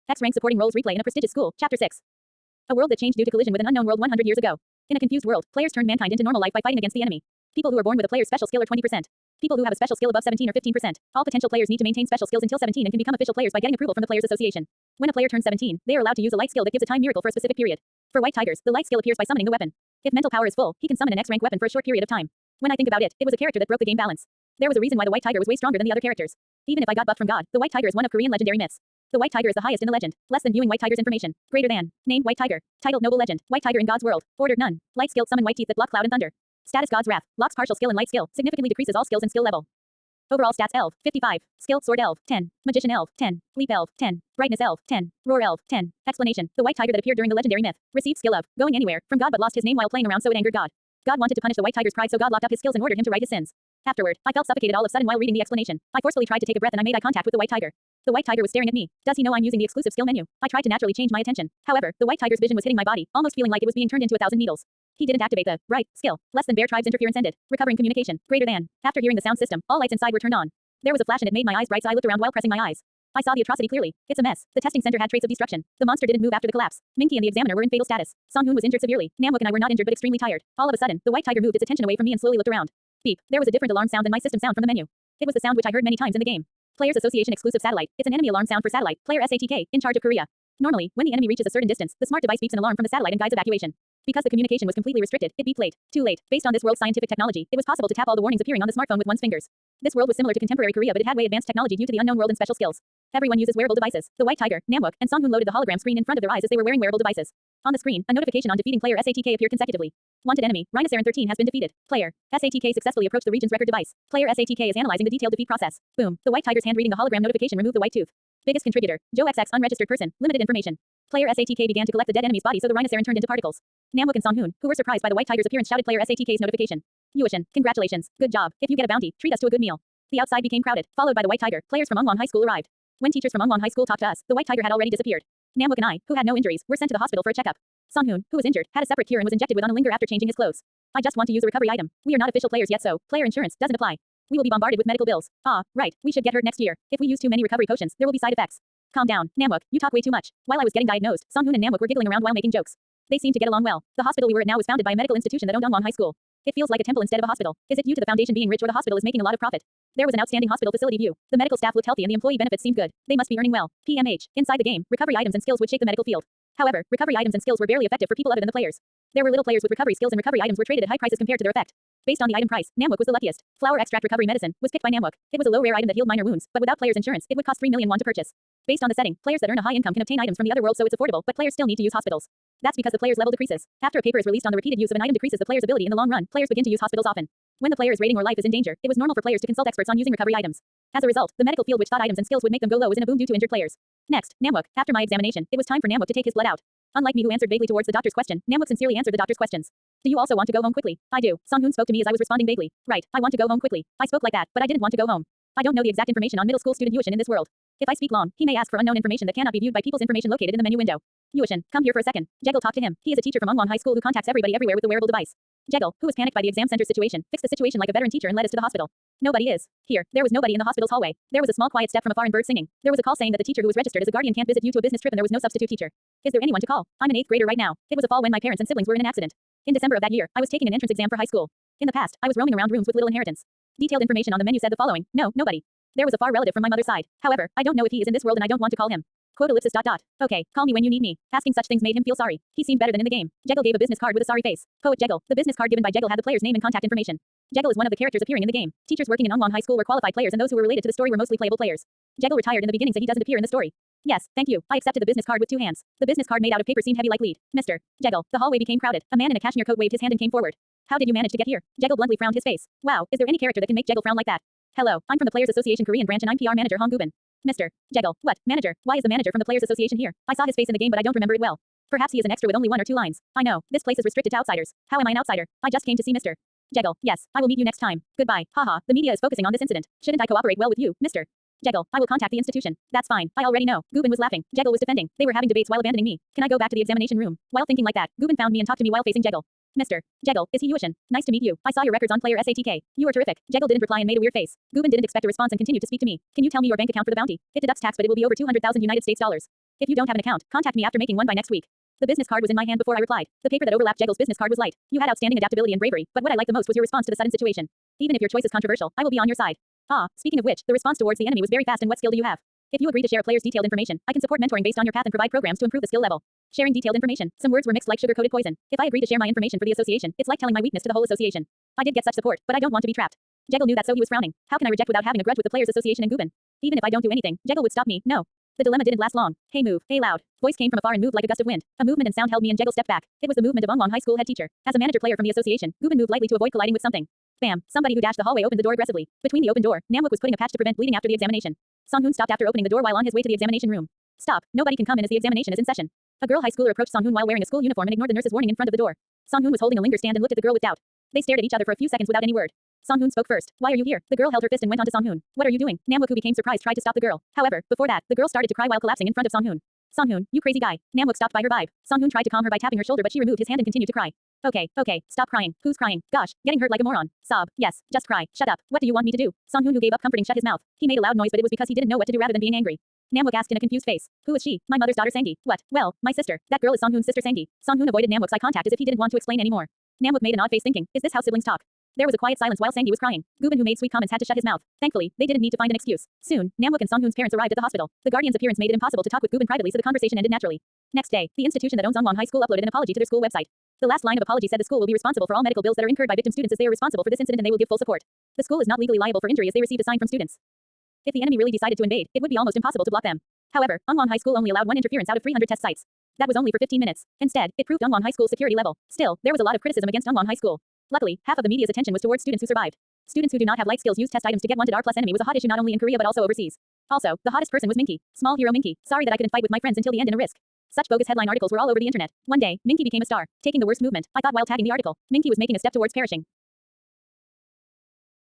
X-rank supporting roles replay in a prestigious school. Chapter 6. A world that changed due to collision with an unknown world 100 years ago. In a confused world, players turned mankind into normal life by fighting against the enemy. People who are born with a player's special skill are 20%. People who have a special skill above 17 or 15%. All potential players need to maintain special skills until 17 and can become official players by getting approval from the Players Association. When a player turns 17, they are allowed to use a light skill that gives a time miracle for a specific period. For white tigers, the light skill appears by summoning the weapon. If mental power is full, he can summon an X-rank weapon for a short period of time. When I think about it, it was a character that broke the game balance. There was a reason why the white tiger was way stronger than the other characters. Even if I got buffed from God, the white tiger is one of Korean legendary myths. The white tiger is the highest in the legend. Less than viewing white tiger's information. Greater than. Name white tiger. Titled noble legend. White tiger in God's world. Ordered none. Light skill summon white teeth that block cloud and thunder. Status God's wrath. Locks partial skill and light skill. Significantly decreases all skills and skill level. Overall stats elf 55. Skill sword elf 10. Magician elf 10. Leap elf 10. Brightness elf 10. Roar elf 10. Explanation. The white tiger that appeared during the legendary myth received skill of going anywhere from God but lost his name while playing around, so it angered God. God wanted to punish the white tiger's pride, so God locked up his skills and ordered him to right his sins. Afterward, I felt suffocated all of a sudden while reading the explanation. I forcefully tried to take a breath and I made eye contact with the white tiger. The white tiger was staring at me. Does he know I'm using the exclusive skill menu? I tried to naturally change my attention. However, the white tiger's vision was hitting my body, almost feeling like it was being turned into 1,000 needles. He didn't activate the right skill. Less than bear tribe's interference ended. Recovering communication. Greater than. After hearing the sound system, all lights inside were turned on. There was a flash and it made my eyes bright, so I looked around while pressing my eyes. I saw the atrocity clearly. It's a mess. The testing center had traits of destruction. The monster didn't move after the collapse. Minky and the examiner were in fatal status. Song-hoon was injured severely. Namwook and I were not injured but extremely tired. All of a sudden, the white tiger moved its attention away from me and slowly looked around. Beep. There was a different alarm sound than my system sound from the menu. It was the sound which I heard many times in the game. Players Association exclusive satellite. It's an enemy alarm sound for satellite. Player SATK, in charge of Korea. Normally, when the enemy reaches a certain distance, the smart device beeps an alarm from the satellite and guides evacuation. Because the communication was completely restricted, it beeped late. Too late. Based on this world's scientific technology, it was possible to tap all the warnings appearing on the smartphone with one's fingers. This world was similar to contemporary Korea, but it had way advanced technology due to the unknown world and special skills. Everyone uses wearable devices. The white tiger, Namwook, and Song-hoon loaded the hologram screen in front of their eyes as they were wearing wearable devices. On the screen, a notification on defeating player SATK appeared consecutively. Wanted enemy, Rhinoceron 13 has been defeated. Player SATK successfully approached the region's record device. Player SATK is analyzing the detailed defeat process. Boom. The white tiger's hand reading the hologram notification removed the white tooth. Biggest contributor, Joe XX unregistered person, limited information. Player SATK began to collect the dead enemy's body, so the Rhinoceron turned into particles. Namwook and Song-hoon, who were surprised by the white tiger's appearance, shouted player SATK's notification. Yuishin, congratulations. Good job. If you get a bounty, treat us to a good meal. The outside became crowded, followed by the white tiger. Players from Ongwon High School arrived. When teachers from Ongwon High School talked to us, the white tiger had already disappeared. Namwook and I, who had no injuries, were sent to the hospital for a checkup. Song-hoon, who was injured, had a separate cure and was injected with Unalinger after changing his clothes. I just want to use a recovery item. We are not official players yet, so player insurance doesn't apply. We will be bombarded with medical bills. Ah, right. We should get hurt next year. If we use too many recovery potions, there will be side effects. Calm down, Namwook. You talk way too much. While I was getting diagnosed, Song-hoon and Namwook were giggling around while making jokes. They seemed to get along well. The hospital we were at now was founded by a medical institution that owned Ongwon High School. It feels like a temple instead of a hospital. Is it due to the foundation being rich or the hospital is making a lot of profit? There was an outstanding hospital facility view. The medical staff looked healthy and the employee benefits seemed good. They must be earning well. PMH. Inside the game, recovery items and skills would shape the medical field. However, recovery items and skills were barely effective for people other than the players. There were little players with recovery skills and recovery items were traded at high prices compared to their effect. Based on the item price, Namwook was the luckiest. Flower extract recovery medicine was picked by Namwook. It was a low rare item that healed minor wounds, but without players' insurance, it would cost 3 million won to purchase. Based on the setting, players that earn a high income can obtain items from the other world, so it's affordable, but players still need to use hospitals. That's because the player's level decreases. After a paper is released on the repeated use of an item decreases the player's ability in the long run, players begin to use hospitals often. When the player's rating or life is in danger, it was normal for players to consult experts on using recovery items. As a result, the medical field which thought items and skills would make them go low was in a boom due to injured players. Next, Namwook. After my examination, it was time for Namwook to take his blood out. Unlike me who answered vaguely towards the doctor's question, Namwook sincerely answered the doctor's questions. Do you also want to go home quickly? I do. Song-hoon spoke to me as I was responding vaguely. Right, I want to go home quickly. I spoke like that, but I didn't want to go home. I don't know the exact information on middle school student Yuishin in this world. If I speak long, he may ask for unknown information that cannot be viewed by people's information located in the menu window. Yuishin, come here for a second. Jeggle talked to him. He is a teacher from Ongwon High School who contacts everybody everywhere with the wearable device. Jeggle, who was panicked by the exam center situation, fixed the situation like a veteran teacher and led us to the hospital. Nobody is here. There was nobody in the hospital's hallway. There was a small quiet step from afar and birds singing. There was a call saying that the teacher who was registered as a guardian can't visit due to a business trip and there was no substitute teacher. Is there anyone to call? I'm an 8th grader right now. It was a fall when my parents and siblings were in an accident. In December of that year, I was taking an entrance exam for high school. In the past, I was roaming around rooms with little inheritance. Detailed information on the menu said the following. No, nobody. There was a far relative from my mother's side. However, I don't know if he is in this world and I don't want to call him. Quote ellipsis dot dot. Okay, call me when you need me. Asking such things made him feel sorry. He seemed better than in the game. Jeggle gave a business card with a sorry face. Poet Jeggle. The business card given by Jeggle had the player's name and contact information. Jeggle is one of the characters appearing in the game. Teachers working in Ongwon High School were qualified players and those who were related to the story were mostly playable players. Jeggle retired in the beginning so he doesn't appear in the story. Yes, thank you. I accepted the business card with 2 hands. The business card made out of paper seemed heavy like lead. Mr. Jeggle. The hallway became crowded. A man in a cashmere coat waved his hand and came forward. How did you manage to get here? Jeggle bluntly frowned his face. Wow, is there any character that can make Jeggle frown like that? Hello, I'm from the Players Association Korean branch and I'm PR manager Hong Gubin. Mr. Jeggle. What? Manager? Why is the manager from the Players Association here? I saw his face in the game but I don't remember it well. Perhaps he is an extra with only 1 or 2 lines. I know. This place is restricted to outsiders. How am I an outsider? I just came to see Mr. Jeggle. Yes, I will meet you next time. Goodbye. Haha, the media is focusing on this incident. Shouldn't I cooperate well with you, Mr. Jeggle? I will contact the institution. That's fine. I already know. Gubin was laughing. Jeggle was defending. They were having debates while abandoning me. Can I go back to the examination room? While thinking like that, Gubin found me and talked to me while facing Jeggle. Mr. Jeggle, is he Yuishin? Nice to meet you. I saw your records on player SATK. You are terrific. Jeggle didn't reply and made a weird face. Gubin didn't expect a response and continued to speak to me. Can you tell me your bank account for the bounty? It deducts tax but it will be over 200,000 United States dollars. If you don't have an account, contact me after making one by next week. The business card was in my hand before I replied. The paper that overlapped Jegel's business card was light. You had outstanding adaptability and bravery, but what I liked the most was your response to the sudden situation. Even if your choice is controversial, I will be on your side. Ah, speaking of which, the response towards the enemy was very fast, and what skill do you have? If you agree to share a player's detailed information, I can support mentoring based on your path and provide programs to improve the skill level. Sharing detailed information. Some words were mixed like sugar-coated poison. If I agree to share my information for the association, it's like telling my weakness to the whole association. I did get such support, but I don't want to be trapped. Jegel knew that, so he was frowning. How can I reject without having a grudge with the players' association and Gubin? Even if I don't do anything, Jegel would stop me. No. The dilemma didn't last long. Hey move, hey loud. Voice came from afar and moved like a gust of wind. A movement and sound held me, and Jegel stepped back. It was the movement of Ongwang High School head teacher. As a manager player from the association, Gubin moved lightly to avoid colliding with something. Bam! Somebody who dashed the hallway opened the door aggressively. Between the open door, Namwook was putting a patch to prevent bleeding after the examination. Songhoon stopped after opening the door while on his way to the examination room. Stop! Nobody can come in as the examination is in session. A girl high schooler approached Songhoon while wearing a school uniform and ignored the nurse's warning in front of the door. Songhoon was holding a linger stand and looked at the girl with doubt. They stared at each other for a few seconds without any word. Songhoon spoke first. Why are you here? The girl held her fist and went on to Songhoon. What are you doing? Namwook, who became surprised, tried to stop the girl. However, before that, the girl started to cry while collapsing in front of Songhoon. Songhoon, you crazy guy. Namwook stopped by her vibe. Songhoon tried to calm her by tapping her shoulder, but she removed his hand and continued to cry. Okay, stop crying. Who's crying? Gosh, getting hurt like a moron. Sob. Yes, just cry. Shut up. What do you want me to do? Songhoon, who gave up comforting, shut his mouth. He made a loud noise, but it was because he didn't know what to do rather than being angry. Namwook asked in a confused face. Who is she? My mother's daughter Sangdi. What? Well, my sister. That girl is Songhoon's sister Sangdi. Songhoon avoided Namwook's eye contact as if he didn't want to explain anymore. Namwook made an odd face thinking, is this how siblings talk? There was a quiet silence while Sangdi was crying. Gubin, who made sweet comments, had to shut his mouth. Thankfully, they didn't need to find an excuse. Soon, Namwook and Songhoon's parents arrived at the hospital. The guardian's appearance made it impossible to talk with Gubin privately, so the conversation ended naturally. Next day, the institution that owns Ongwang High School uploaded an apology to their school website. The last line of apology said the school will be responsible for all medical bills that are incurred by victim students as they are responsible for this incident, and they will give full support. The school is not legally liable for injury as they received a sign from students. If the enemy really decided to invade, it would be almost impossible to block them. However, Ongwang High School only allowed one interference out of 300 test sites. That was only for 15 minutes. Instead, it proved Ongwang High School's security level. Still, there was a lot of criticism against Ongwang High School. Luckily, half of the media's attention was towards students who survived. Students who do not have light skills use test items to get wanted. R+ enemy was a hot issue not only in Korea but also overseas. Also, the hottest person was Minky. Small hero Minky. Sorry that I couldn't fight with my friends until the end in a risk. Such bogus headline articles were all over the internet. One day, Minky became a star, taking the worst movement. I thought while tagging the article, Minky was making a step towards perishing.